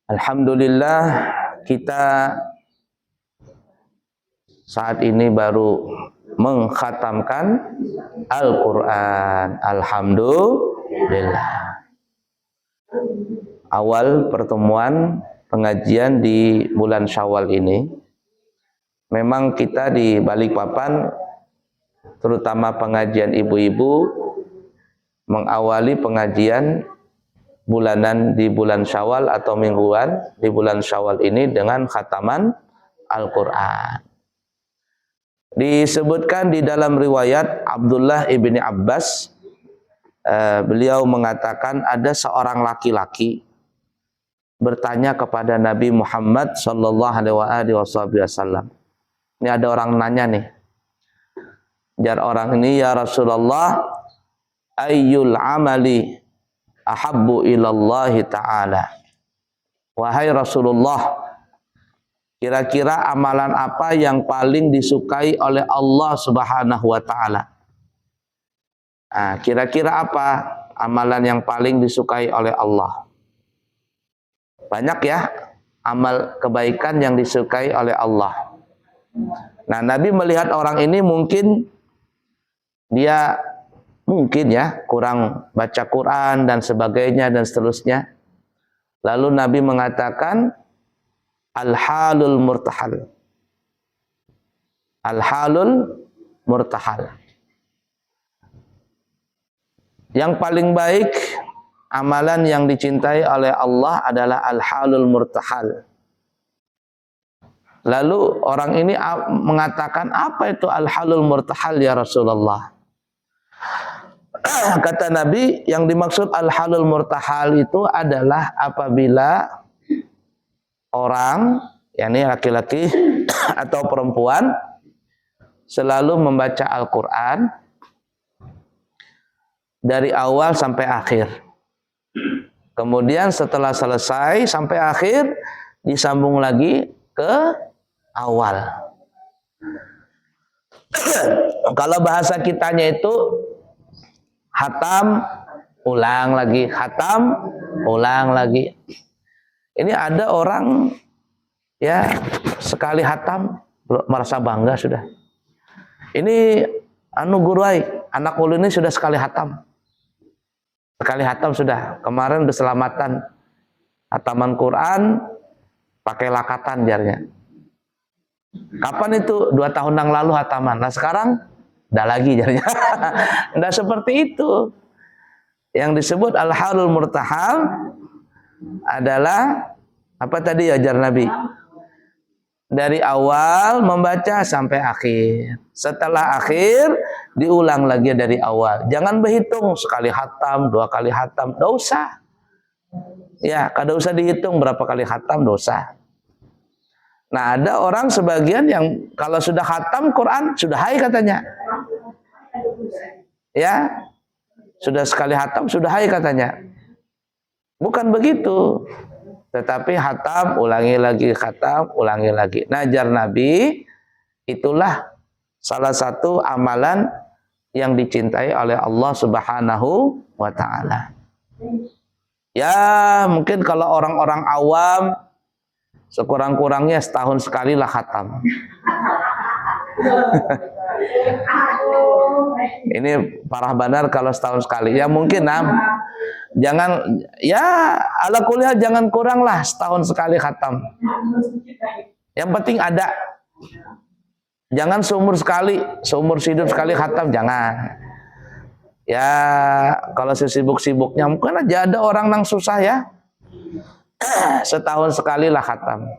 Alhamdulillah, kita saat ini baru mengkhatamkan Al-Quran. Alhamdulillah. Awal pertemuan pengajian di bulan Syawal ini, memang kita di Balikpapan, terutama pengajian ibu-ibu, mengawali pengajian bulanan di bulan Syawal atau mingguan di bulan Syawal ini dengan khataman Al-Quran. Disebutkan di dalam riwayat Abdullah ibni Abbas, beliau mengatakan ada seorang laki-laki bertanya kepada Nabi Muhammad sallallahu alaihi wasallam. Ini ada orang nanya nih. Jar orang ini, ya Rasulullah, ayyul amali ahabbu ilallahi ta'ala. Wahai Rasulullah, kira-kira amalan apa yang paling disukai oleh Allah Subhanahu wa ta'ala? Kira-kira apa amalan yang paling disukai oleh Allah? Banyak ya amal kebaikan yang disukai oleh Allah. Nah, Nabi melihat orang ini mungkin dia kurang baca Quran dan sebagainya dan seterusnya. Lalu Nabi mengatakan al-halul murtahal. Al-halul murtahal. Yang paling baik amalan yang dicintai oleh Allah adalah al-halul murtahal. Lalu orang ini mengatakan, apa itu al-halul murtahal ya Rasulullah? Kata Nabi, yang dimaksud al-halul murtahal itu adalah apabila orang, yakni laki-laki atau perempuan, selalu membaca Al-Quran dari awal sampai akhir. Kemudian setelah selesai sampai akhir, disambung lagi ke awal. Kalau bahasa kitanya itu khatam, ulang lagi, khatam, ulang lagi. Ini ada orang ya sekali khatam merasa bangga sudah. Ini guruai, anak ulun ini sudah sekali khatam. Sekali khatam sudah. Kemarin berselamatan khataman Quran pakai lakatan jarnya. Kapan itu? 2 tahun yang lalu khataman. Nah sekarang udah lagi jarnya. Udah seperti itu. Yang disebut al-halul murtahal adalah apa tadi ya jar Nabi? Dari awal membaca sampai akhir. Setelah akhir diulang lagi dari awal. Jangan berhitung sekali khatam, 2 kali khatam, dosa. Ya, kada usah dihitung berapa kali khatam, dosa. Nah, ada orang sebagian yang kalau sudah khatam Quran sudah hai katanya. Ya. Sudah sekali khatam sudah hai katanya. Bukan begitu. Tetapi khatam, ulangi lagi, khatam, ulangi lagi. Najar Nabi, itulah salah satu amalan yang dicintai oleh Allah Subhanahu wa ta'ala. Ya, mungkin kalau orang-orang awam, sekurang-kurangnya setahun sekali lah khatam. Ini parah benar kalau setahun sekali. Ya mungkin jangan, ya ala kuliah jangan kurang lah setahun sekali khatam. Yang penting ada. Jangan seumur hidup sekali khatam, jangan. Ya kalau sesibuk-sibuknya mungkin aja ada orang yang susah ya. Setahun sekali lah khatam.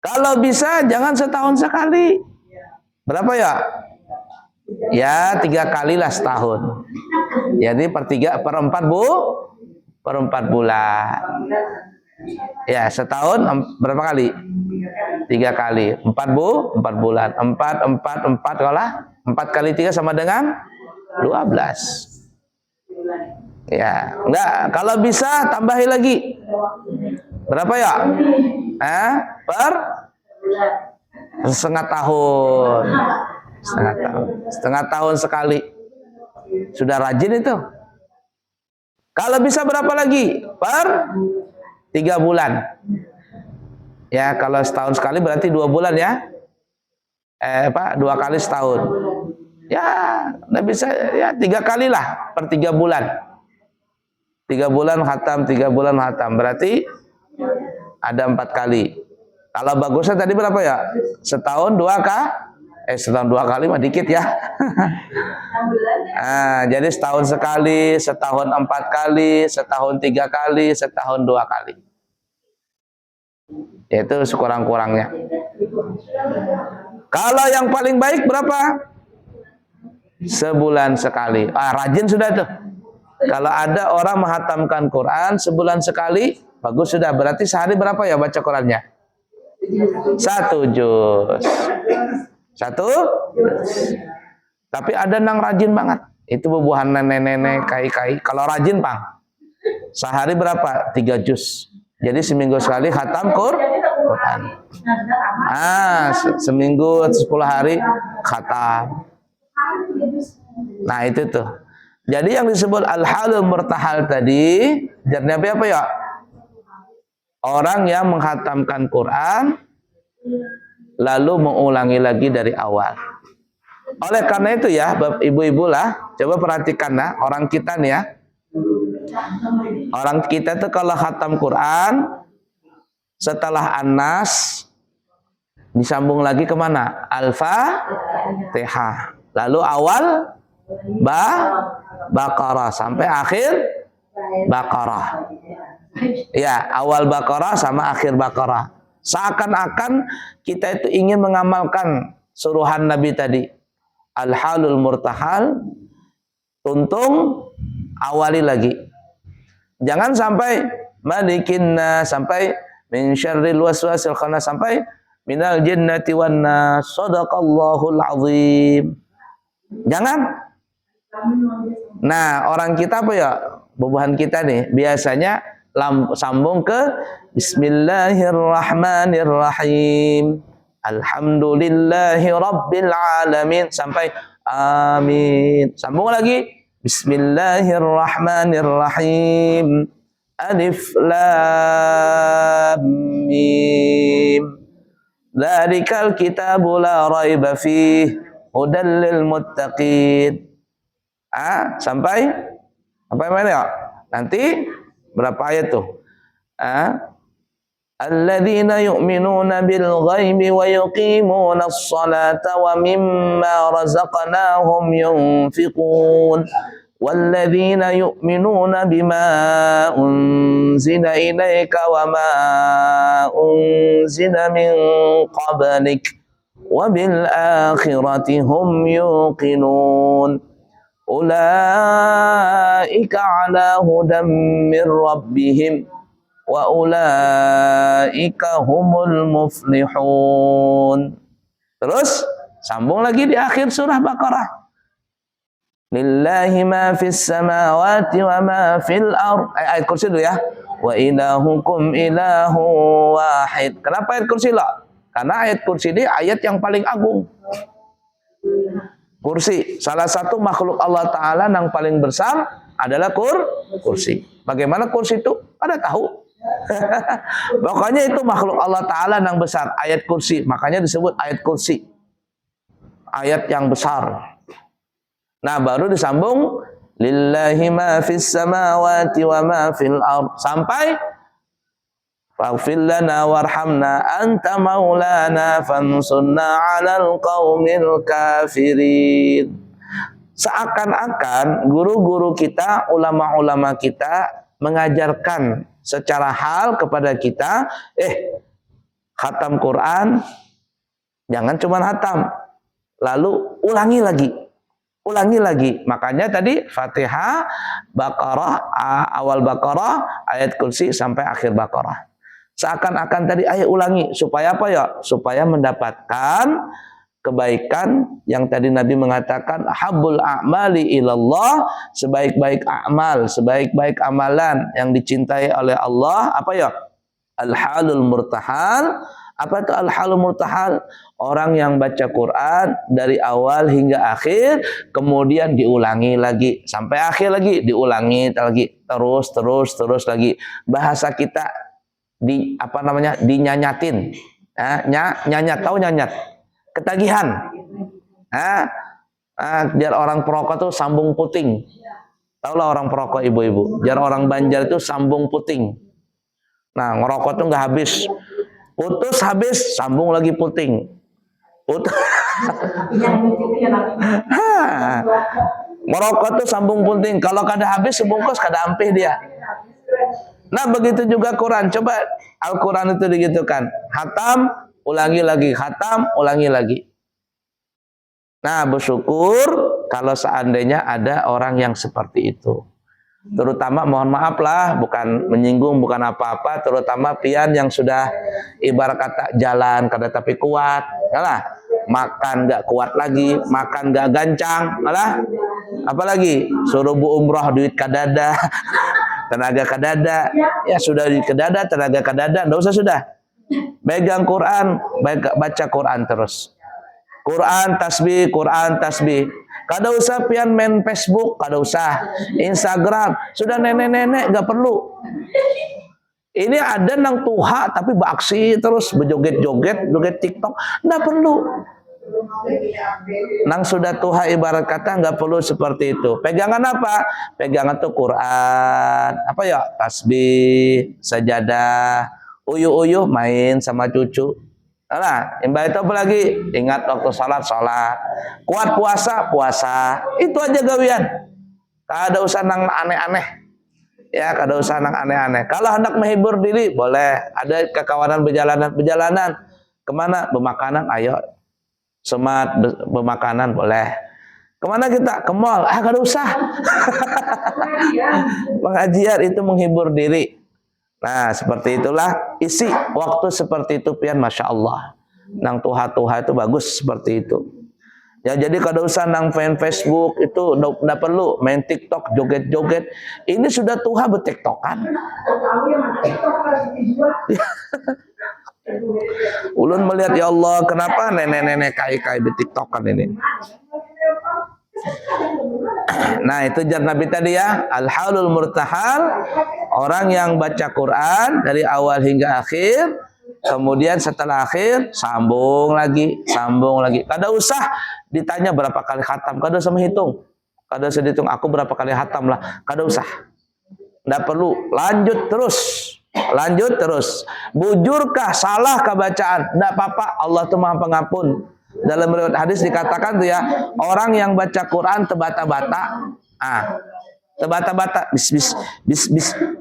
Kalau bisa jangan setahun sekali. Berapa ya? Ya 3 kali lah setahun. Jadi per 4 bulan. Ya setahun berapa kali? 3 kali. 4 bulan. 4 kalau 4 kali 3 sama dengan 12. Ya, enggak, kalau bisa tambahin lagi. Berapa ya? Per setengah tahun. Setengah tahun sekali. Sudah rajin itu. Kalau bisa berapa lagi? Per 3 bulan. Ya, kalau setahun sekali berarti 2 bulan ya. 2 kali setahun. Ya, nggak bisa ya 3 kali lah per 3 bulan. 3 bulan khatam, 3 bulan khatam. Berarti ada 4 kali. Kalau bagusnya tadi berapa ya? Setahun 2 setahun 2 kali mah dikit ya. Jadi setahun sekali, setahun 4 kali, setahun 3 kali, setahun 2 kali. Itu sekurang-kurangnya. Kalau yang paling baik berapa? Sebulan sekali. Rajin sudah tuh. Kalau ada orang menghatamkan Quran sebulan sekali, bagus sudah. Berarti sehari berapa ya baca Qurannya? 1 juz. 1 juz. Tapi ada yang rajin banget. Itu bubuhan nenek-nenek, kai-kai. Kalau rajin, Pang, sehari berapa? 3 juz. Jadi seminggu sekali khatam Quran. Seminggu 10 hari khatam. Nah itu tuh. Jadi yang disebut al-halul murtahal tadi, jadinya apa ya? Orang yang menghatamkan Quran lalu mengulangi lagi dari awal. Oleh karena itu ya, ibu-ibu lah, coba perhatikan lah, orang kita nih ya. Orang kita tuh kalau khatam Quran setelah An-Nas disambung lagi kemana? Al-Fatihah. Lalu awal Baqarah sampai akhir Baqarah. Ya, awal Baqarah sama akhir Baqarah. Seakan-akan kita itu ingin mengamalkan suruhan Nabi tadi. Al-halul murtahal, tuntung, awali lagi. Jangan sampai malikinna, sampai min syarril waswasil khannas, sampai minal jinnati wan nas, sadaqallahul azim. Jangan. Nah, orang kita apa ya? Bubuhan kita nih biasanya sambung ke Bismillahirrahmanirrahim. Alhamdulillahi rabbil alamin sampai amin. Sambung lagi. Bismillahirrahmanirrahim. Alif lam mim. Dzalikal kitabu la raiba fihi hudal lil muttaqin. Sampai mana ya? Nanti berapa ayat tuh? Alladzina yu'minuna bil ghaibi wa yuqimuna as-salata wa mimma razaqnahum yunfiqun. وَالَّذِينَ يُؤْمِنُونَ بِمَا أُنْزِلَ إِلَيْكَ وَمَا أُنْزِلَ مِنْ قَبْلِكَ وَبِالْآخِرَةِ هُمْ يُوقِنُونَ أُولَئِكَ عَلَى هُدًى مِنْ رَبِّهِمْ وَأُولَئِكَ هُمُ الْمُفْلِحُونَ. Terus sambung lagi di akhir surah Baqarah. Lillahi ma fis samawati wa ma fil ardh. Ayat kursi dulu ya. Wa ilahukum ilahu wahid. Kenapa ayat kursi lah? Karena ayat kursi ini ayat yang paling agung. Kursi, salah satu makhluk Allah Ta'ala yang paling besar adalah kursi. Bagaimana kursi itu? Ada tahu? Pokoknya itu makhluk Allah Ta'ala yang besar. Ayat kursi, makanya disebut ayat kursi. Ayat yang besar. Nah, baru disambung lillahi ma fis samawati wa ma fil ardh sampai faghfir lana warhamna anta maulana fansurna 'alal qaumil kafirin. Seakan-akan guru-guru kita, ulama-ulama kita mengajarkan secara hal kepada kita, khatam Quran jangan cuma khatam, lalu ulangi lagi. Makanya tadi Fatihah, Baqarah, awal Baqarah, ayat kursi sampai akhir Baqarah. Seakan-akan tadi ayo ulangi supaya apa ya? Supaya mendapatkan kebaikan yang tadi Nabi mengatakan habbul a'mali ilallah, sebaik-baik amal, sebaik-baik amalan yang dicintai oleh Allah apa ya? Al-halul murtahal. Apa itu al-halul murtahal? Orang yang baca Quran dari awal hingga akhir, kemudian diulangi lagi sampai akhir lagi, diulangi lagi, terus lagi. Bahasa kita apa namanya, dinyanyatin. Nyanyat, tahu nyanyat? Ketagihan. Biar orang perokok tuh sambung puting. Taulah orang perokok ibu-ibu. Biar orang Banjar itu sambung puting. Nah, ngerokok tuh nggak habis. Putus habis, sambung lagi puting. Putus. Ngerokok tuh sambung puting. Kalau kada habis sebungkus kada ampih dia. Nah, begitu juga Quran. Coba Al-Quran itu digitukan. Khatam, ulangi lagi. Khatam, ulangi lagi. Nah, bersyukur kalau seandainya ada orang yang seperti itu. Terutama mohon maaf lah, bukan menyinggung, bukan apa-apa, terutama pian yang sudah ibarat kata jalan kada tapi kuat, yalah, makan nggak kuat lagi, makan nggak gancang, malah apalagi suruh bu umroh duit kadada, tenaga kadada, ya sudah duit kadada, tenaga kadada, nggak usah sudah. Pegang Quran, baca Quran terus. Quran tasbih, Quran tasbih. Kada usah pian main Facebook, kada usah Instagram. Sudah nenek-nenek gak perlu. Ini ada nang tuha tapi beraksi terus berjoget-joget, joget TikTok, nggak perlu. Nang sudah tuha ibarat kata nggak perlu seperti itu. Pegangan apa? Pegangan tuh Quran, apa ya? Tasbih, sajadah, uyuh-uyuh main sama cucu. Nah, imbah itu apa lagi? Ingat waktu sholat. Kuat puasa. Itu aja gawian. Kada usah nang aneh-aneh. Ya, kada usah nang aneh-aneh. Kalau hendak menghibur diri, boleh. Ada kekawanan berjalanan. Kemana? Bermakanan, ayo. Semat bermakanan, boleh. Kemana kita? Ke mall. Kada usah. Pengajian itu menghibur diri. Nah, seperti itulah isi waktu seperti itu pian, masya Allah. Nang tuha-tuha itu bagus seperti itu. Ya, jadi kada usah nang main Facebook itu ndak perlu, main TikTok joget-joget. Ini sudah tuha betiktokan. Ulun melihat, ya Allah, kenapa nenek-nenek kai-kai betiktokan ini? Nah, itu jar Nabi tadi ya, al-halul murtahal, orang yang baca Quran dari awal hingga akhir, kemudian setelah akhir sambung lagi. Kada usah ditanya berapa kali khatam, kada usah menghitung. Kada usah dihitung aku berapa kali khatam lah, kada usah. Nggak perlu, lanjut terus. Bujurkah, salahkah bacaan? Nggak apa-apa, Allah tuh Maha Pengampun. Dalam riwayat hadis dikatakan tuh ya, orang yang baca Quran tebata-bata,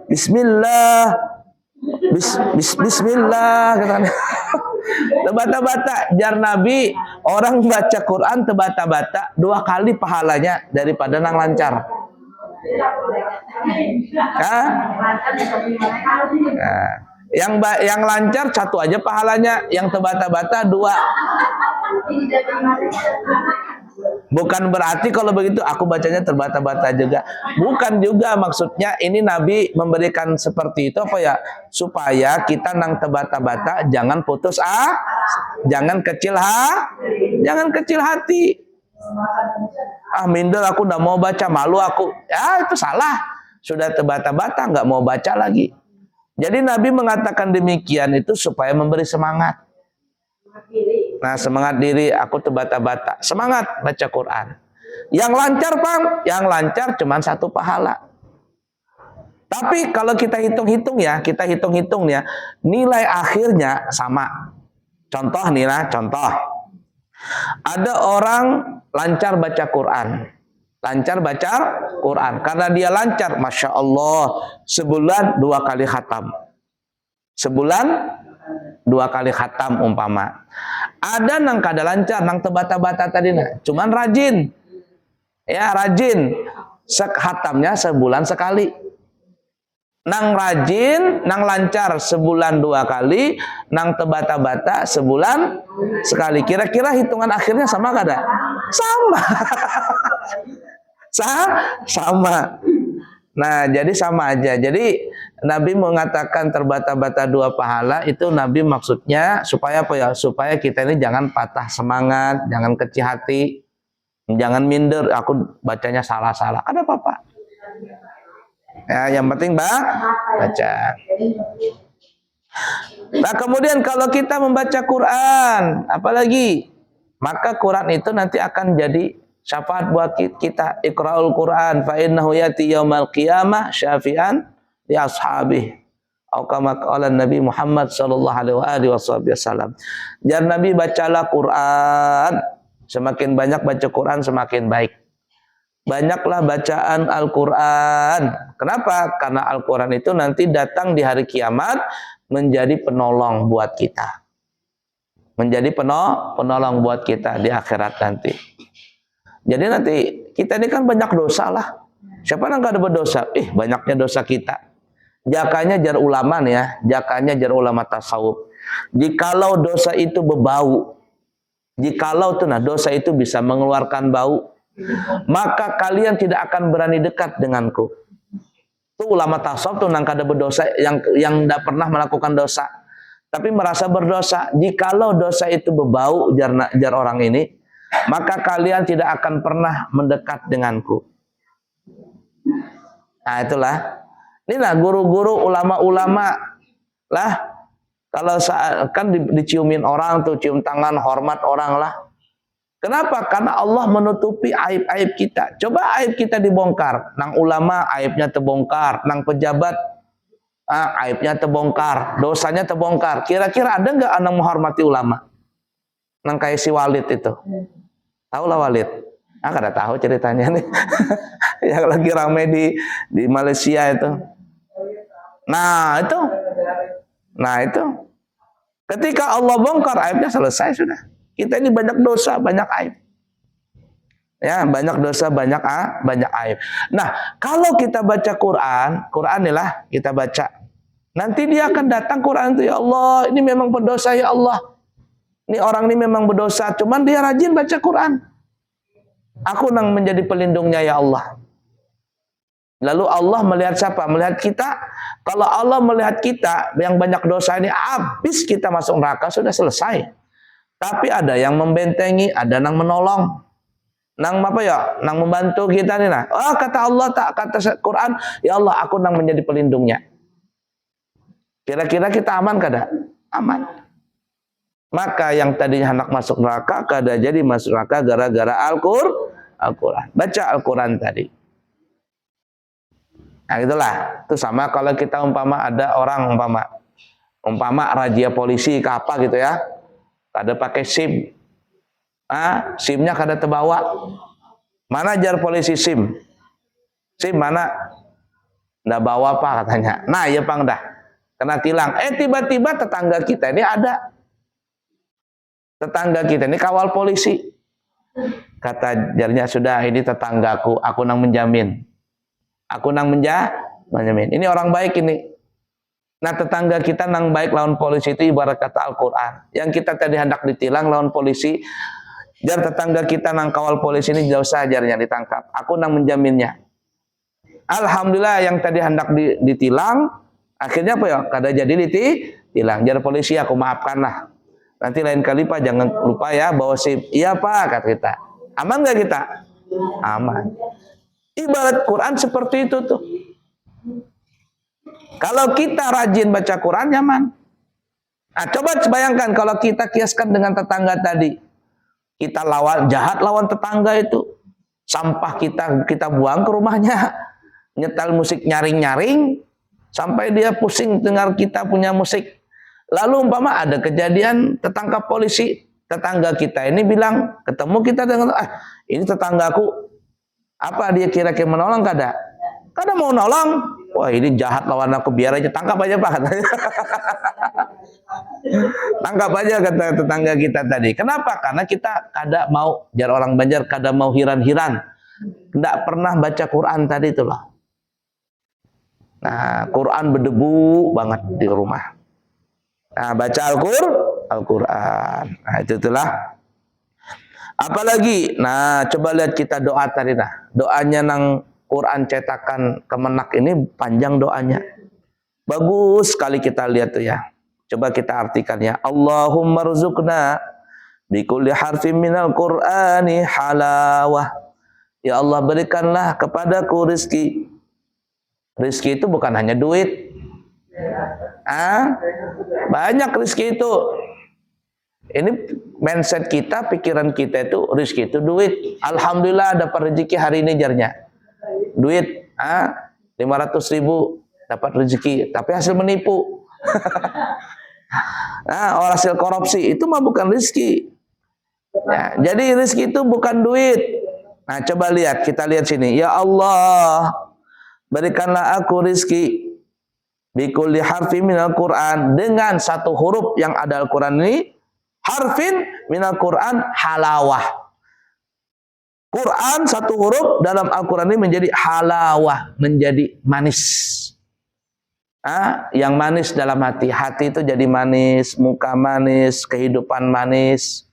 bismillah, bismillah, katanya. Tebata-bata, jar Nabi, orang baca Quran tebata-bata 2 kali pahalanya daripada nang lancar. Yang lancar 1 aja pahalanya, yang tebata-bata 2. Bukan berarti kalau begitu aku bacanya terbata-bata juga. Bukan juga, maksudnya ini Nabi memberikan seperti itu apa ya? Supaya kita nang tebata-bata jangan putus jangan kecil hati. Minder, aku nggak mau baca, malu aku. Ya, itu salah. Sudah tebata-bata nggak mau baca lagi. Jadi Nabi mengatakan demikian itu supaya memberi semangat. Nah, semangat diri, aku tebata-bata. Semangat baca Quran. Yang lancar, Bang, yang lancar cuma 1 pahala. Tapi kalau kita hitung-hitung ya, nilai akhirnya sama. Contoh. Ada orang lancar baca Quran. Karena dia lancar, masya Allah, sebulan 2 kali khatam. Umpama. Ada nang kada lancar, nang tebata-bata tadi cuman rajin. Ya, rajin. Khatamnya sebulan sekali. Nang rajin, nang lancar sebulan 2 kali, nang tebata-bata sebulan sekali. Kira-kira hitungan akhirnya sama kada? Sama. Sama. Nah, jadi sama aja. Jadi Nabi mengatakan terbata-bata 2 pahala, itu Nabi maksudnya supaya apa ya? Supaya kita ini jangan patah semangat, jangan kecil hati, jangan minder. Aku bacanya salah-salah. Ada apa-apa? Ya, yang penting baca. Nah, kemudian kalau kita membaca Quran, apalagi, maka Quran itu nanti akan jadi syafaat buat kita. Iqra'ul Quran fa innahu yati yaumal qiyamah syafi'an li ashabih. Atau kama qala Nabi Muhammad sallallahu alaihi wasallam. Jar Nabi, bacalah Quran. Semakin banyak baca Quran semakin baik. Banyaklah bacaan Al-Quran. Kenapa? Karena Al-Quran itu nanti datang di hari kiamat menjadi penolong buat kita. Menjadi penolong buat kita di akhirat nanti. Jadi nanti kita ini kan banyak dosa lah. Siapa yang gak ada berdosa? Banyaknya dosa kita. Jakanya jar ulama nih ya. Jakanya jar ulama tasawuf. Jikalau dosa itu berbau. Jikalau dosa itu bisa mengeluarkan bau, maka kalian tidak akan berani dekat denganku. Itu ulama tasawuf tuh nang kada berdosa, yang tidak pernah melakukan dosa tapi merasa berdosa. Jikalau dosa itu berbau, jar orang ini, maka kalian tidak akan pernah mendekat denganku. Nah, itulah. Inilah guru-guru, ulama-ulama lah. Kalau kan diciumin orang tuh, cium tangan, hormat orang lah. Kenapa? Karena Allah menutupi aib-aib kita. Coba aib kita dibongkar. Nang ulama aibnya terbongkar. Nang pejabat aibnya terbongkar. Dosanya terbongkar. Kira-kira ada nggak anak menghormati ulama? Nang kayak si Walid itu. Tahu lah Walid? Kada tahu ceritanya nih. Yang lagi ramai di Malaysia itu. Nah itu. Ketika Allah bongkar aibnya, selesai sudah. Kita ini banyak dosa, banyak aib. Ya, banyak dosa, banyak aib. Nah, kalau kita baca Quran inilah kita baca. Nanti dia akan datang Quran itu, ya Allah, ini memang berdosa ya Allah. Ini orang ini memang berdosa, cuman dia rajin baca Quran. Aku nang menjadi pelindungnya ya Allah. Lalu Allah melihat siapa? Melihat kita. Kalau Allah melihat kita yang banyak dosa ini, habis kita masuk neraka, sudah selesai. Tapi ada yang membentengi, ada yang menolong. Nang apa ya? Nang membantu kita nih nah. Kata Allah, kata Quran, ya Allah, aku nang menjadi pelindungnya. Kira-kira kita aman kada? Aman. Maka yang tadinya anak masuk neraka, kada jadi masuk neraka gara-gara Al-Quran. Baca Al-Quran tadi. Nah itulah. Itu sama kalau kita ada orang umpama razia polisi ke apa gitu ya. Kada pakai SIM. SIM-nya kada terbawa. Mana jar polisi SIM? SIM mana? Nggak bawa apa katanya. Nah ya pang dah. Kena tilang. Tiba-tiba tetangga kita ini ada. Tetangga kita ini kawal polisi. Kata jarnya, sudah ini tetanggaku. Aku nang menjamin. Aku nang menjamin. Ini orang baik ini. Nah tetangga kita nang baik lawan polisi itu ibarat kata Al-Quran. Yang kita tadi hendak ditilang lawan polisi, jar tetangga kita nang kawal polisi ini jauh sajarnya ditangkap. Aku nang menjaminnya. Alhamdulillah yang tadi hendak ditilang, akhirnya apa ya? Kada jadi ditilang. Jar polisi, aku maafkan lah. Nanti lain kali Pak jangan lupa ya bawa SIM. Iya Pak, kata kita. Aman gak kita? Aman. Ibarat Quran seperti itu tuh. Kalau kita rajin baca Quran, nyaman. Nah, coba bayangkan kalau kita kiaskan dengan tetangga tadi. Kita jahat lawan tetangga itu. Sampah kita buang ke rumahnya. Nyetel musik nyaring-nyaring. Sampai dia pusing dengar kita punya musik. Lalu umpama ada kejadian tertangkap polisi. Tetangga kita ini bilang, ketemu kita dengan, ini tetanggaku. Apa dia kira-kira menolong kada? Kada mau nolong. Wah ini jahat lawan aku, biar aja tangkap aja Pak. Tangkap aja kata tetangga kita tadi. Kenapa? Karena kita kada mau, jar orang Banjar, kada mau hiran-hiran. Tidak pernah baca Quran tadi itulah. Nah Quran berdebu banget di rumah. Nah baca Al-Quran. Nah itulah. Apalagi, nah coba lihat kita doa tadi nah. Doanya nang Quran cetakan Kemenak ini panjang doanya. Bagus sekali kita lihat tuh ya. Coba kita artikan ya. Allahumma rzuqna bikulli harfin minal Qur'ani halawah. Ya Allah berikanlah kepadaku rizki. Rizki itu bukan hanya duit. Banyak rezeki itu. Ini mindset kita, pikiran kita itu rezeki itu duit. Alhamdulillah dapat rezeki hari ini jarnya. Duit 500.000 dapat rezeki, tapi hasil menipu. Orang hasil korupsi itu mah bukan rezeki. Ya, jadi rezeki itu bukan duit. Nah, coba lihat, kita lihat sini. Ya Allah, berikanlah aku rezeki bikulli harfi minal Quran, dengan satu huruf yang ada Al-Quran ini, harfin minal Quran halawah. Quran satu huruf dalam Al-Quran ini menjadi halawah, menjadi manis. Yang manis dalam hati. Hati itu jadi manis, muka manis, kehidupan manis.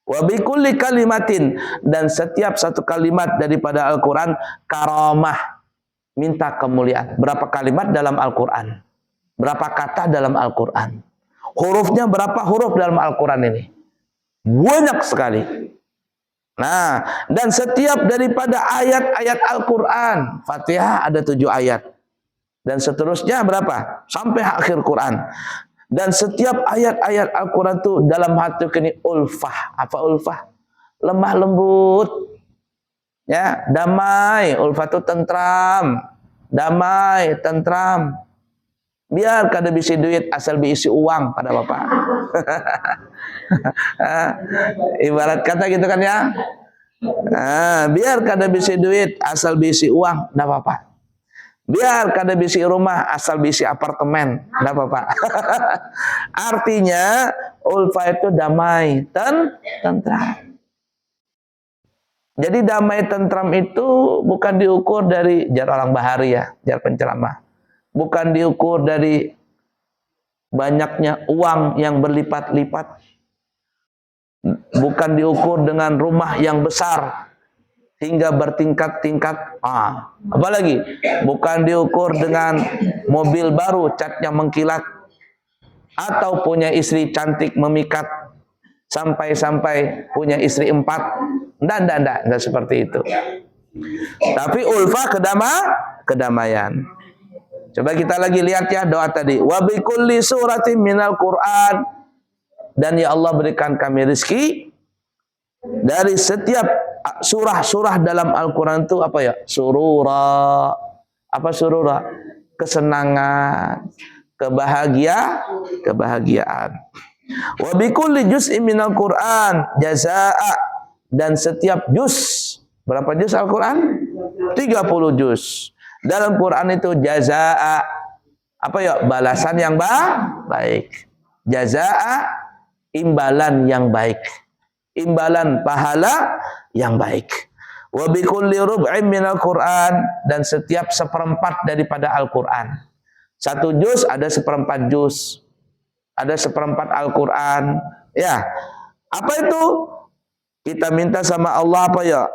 Wa bikulli kalimatin, dan setiap satu kalimat daripada Al-Quran karamah, minta kemuliaan. Berapa kalimat dalam Al-Quran? Berapa kata dalam Al-Quran? Hurufnya berapa huruf dalam Al-Quran ini? Banyak sekali. Nah, dan setiap daripada ayat-ayat Al-Quran, Fatihah ada 7 ayat. Dan seterusnya berapa? Sampai akhir Quran. Dan setiap ayat-ayat Al-Quran itu dalam hati ini ulfah. Apa ulfah? Lemah lembut. Ya, damai. Ulfah itu tentram. Damai, tentram. Biar kada bisi duit, asal diisi uang pada bapak. Ibarat kata gitu kan ya. Biar kada bisi duit, asal bisi uang, enggak apa-apa. Biar kada bisi rumah, asal bisi apartemen, enggak apa-apa. Artinya ulfa itu damai, tentram. Jadi damai tentram itu bukan diukur dari jar orang bahari ya, jar penceramah. Bukan diukur dari banyaknya uang yang berlipat-lipat. Bukan diukur dengan rumah yang besar hingga bertingkat-tingkat. Apalagi bukan diukur dengan mobil baru catnya mengkilat, atau punya istri cantik memikat sampai punya istri 4. Enggak seperti itu. Tapi ulfa kedamaian. Coba kita lagi lihat ya doa tadi. Wa bikulli suratin minal Qur'an, dan ya Allah berikan kami rezeki dari setiap surah-surah dalam Al-Quran itu apa ya? Surura. Apa surura? Kesenangan, kebahagiaan. Wa bikulli juz'in minal Qur'an jazaa'a, dan setiap juz, berapa juz Al-Quran? 30 juz. Dalam Quran itu jazaa, apa ya? Balasan yang baik. Jazaa, imbalan yang baik. Imbalan pahala yang baik. Wa bikulli rub'in minal Quran, dan setiap seperempat daripada Al-Quran. 1 juz ada seperempat juz. Ada seperempat Al-Quran. Ya. Apa itu? Kita minta sama Allah apa ya?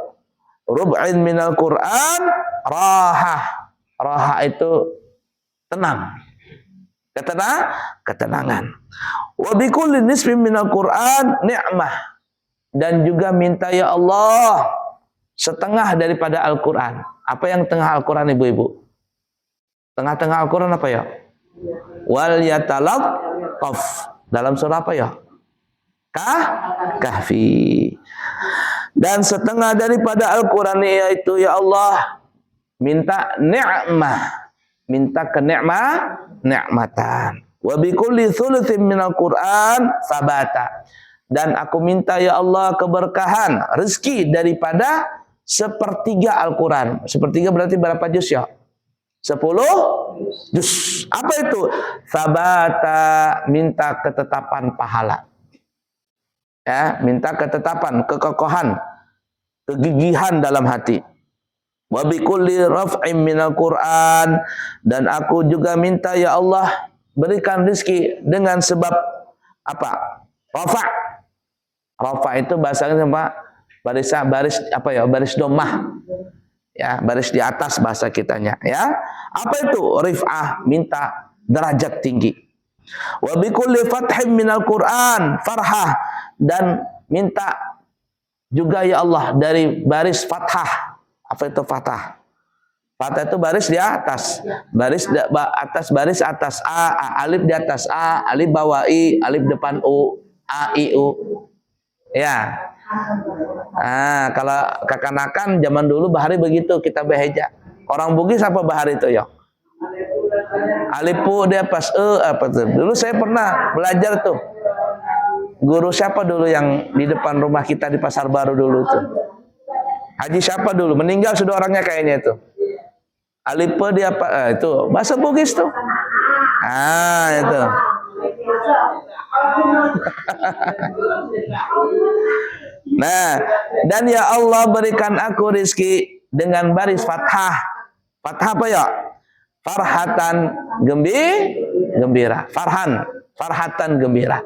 Rub'in minal Quran rahah. Rahah itu tenang. Ketenangan. Wa bikulli nisfin minal Quran ni'mah. Dan juga minta ya Allah setengah daripada Al-Quran. Apa yang tengah Al-Quran ibu-ibu? Tengah-tengah Al-Quran apa ya? Wal yatalattaf. Dalam surah apa ya? Kahfi. Dan setengah daripada Al-Quran yaitu ya Allah minta ni'mah, minta nikmatan. Wa bikulli thulutsin minal Qur'an sabata. Dan aku minta ya Allah keberkahan, rezeki daripada sepertiga Al-Quran. Sepertiga berarti berapa juz ya? 10 juz. Apa itu? Sabata, minta ketetapan pahala. Ya, minta ketetapan, kekokohan, kegigihan dalam hati. Wa bikulli raf'in minal Qur'an, dan aku juga minta ya Allah berikan rezeki dengan sebab apa? Rafa'. Rafa' itu bahasanya apa? Baris apa ya? Baris domah. Ya, baris di atas bahasa kitanya, ya. Apa itu? Rif'ah, minta derajat tinggi. Wa bikulli fathim minal Qur'an farhah, dan minta juga ya Allah dari baris fathah. Apa itu fathah? Fathah itu baris di atas, baris atas A, alif di atas A, alif bawah I, alif depan U, A I U. Ya. Nah, kalau kekanakan zaman dulu bahari begitu kita beheja. Orang Bugis apa bahari itu ya? Alipu dia pas apa tuh? Dulu saya pernah belajar tuh. Guru siapa dulu yang di depan rumah kita di Pasar Baru dulu tuh? Haji siapa dulu? Meninggal sudah orangnya kayaknya itu. Alipe dia apa? Itu bahasa Bugis tuh. Ah, itu. Nah, dan ya Allah berikan aku rizki dengan baris fathah. Fathah apa ya? Farhatan gembira. Farhatan gembira.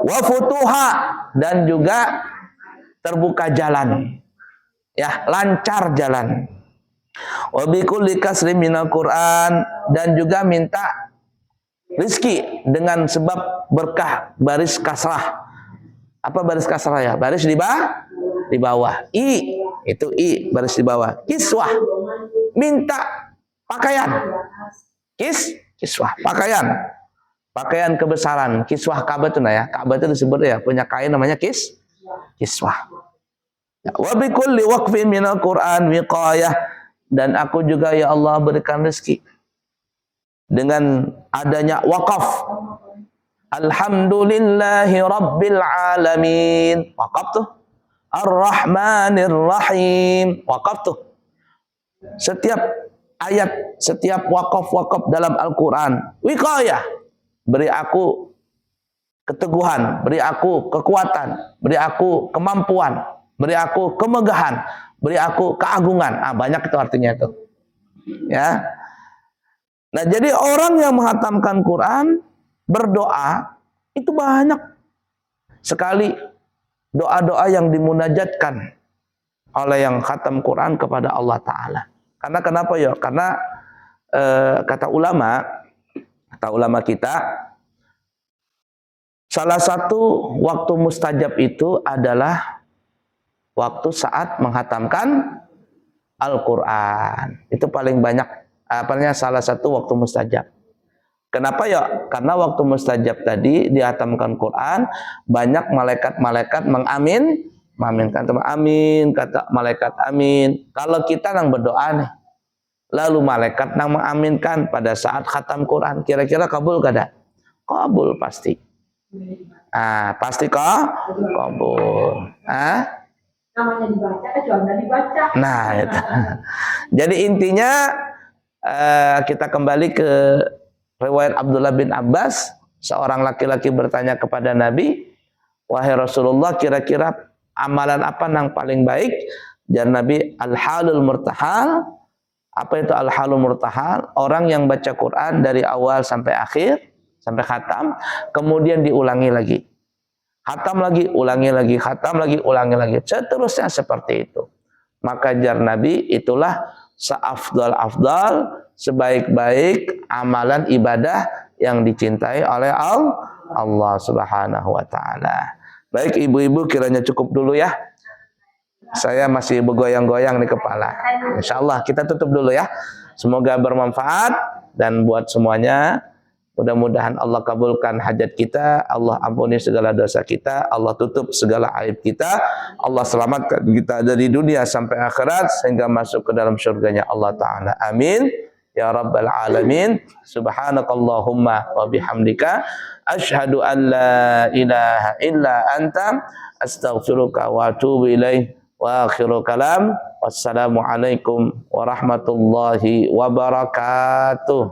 Wa futuha dan juga terbuka jalan. Ya, lancar jalan. Wa bikulli kasri minal Qur'an dan juga minta rizki dengan sebab berkah baris kasrah. Apa baris kasrah ya? Baris di bawah. I itu I baris di bawah. Kiswah minta pakaian. Kiswah pakaian. Pakaian kebesaran. Kiswah Ka'bah itu ya. Ka'bah itu disebut ya punya kain namanya kiswah. Wa bikulli waqfin minal Qur'an wiqayah. Dan aku juga ya Allah berikan rezeki dengan adanya wakaf. Alhamdulillahi Rabbil Alamin. Wakaf tuh. Ar-Rahmanir Rahim. Wakaf tuh. Setiap ayat, setiap wakaf dalam Al-Quran. Wiqayah. Beri aku keteguhan. Beri aku kekuatan. Beri aku kemampuan. Beri aku kemegahan. Beri aku keagungan. Banyak itu artinya itu. Ya. Nah, jadi orang yang menghatamkan Quran berdoa itu banyak sekali doa-doa yang dimunajatkan oleh yang khatam Quran kepada Allah Ta'ala. Karena kenapa ya? Karena kata ulama kita, salah satu waktu mustajab itu adalah waktu saat menghatamkan Al-Quran. Itu paling banyak, salah satu waktu mustajab. Kenapa ya? Karena waktu mustajab tadi dihatamkan Quran, banyak malaikat-malaikat mengaminkan. Amin, kata malaikat amin. Kalau kita nang berdoa nih, lalu malaikat nang mengaminkan pada saat khatam Quran, kira-kira kabul kada? Kabul pasti. Pasti kabul. Namanya dibaca, kecuali dibaca. Nah, itu. Jadi intinya kita kembali ke riwayat Abdullah bin Abbas, seorang laki-laki bertanya kepada Nabi, wahai Rasulullah, kira-kira amalan apa yang paling baik? Dan Nabi, al-halul murtahal. Apa itu al-halul murtahal? Orang yang baca Quran dari awal sampai akhir, sampai khatam, kemudian diulangi lagi. Khatam lagi, ulangi lagi, khatam lagi, ulangi lagi. Seterusnya seperti itu. Maka jar Nabi itulah seafdal, sebaik-baik amalan ibadah yang dicintai oleh Allah Subhanahu wa Ta'ala. Baik ibu-ibu, kiranya cukup dulu ya. Saya masih bergoyang-goyang di kepala. Insyaallah kita tutup dulu ya. Semoga bermanfaat dan buat semuanya. Mudah-mudahan Allah kabulkan hajat kita, Allah ampuni segala dosa kita, Allah tutup segala aib kita, Allah selamatkan kita dari dunia sampai akhirat sehingga masuk ke dalam surganya Allah Ta'ala. Amin. Ya Rabbal Alamin. Subhanakallahumma wa bihamdika. Ashhadu an la ilaha illa anta. Astaghfiruka wa atubu ilaih. Wa akhiru kalam. Wassalamualaikum warahmatullahi wabarakatuh.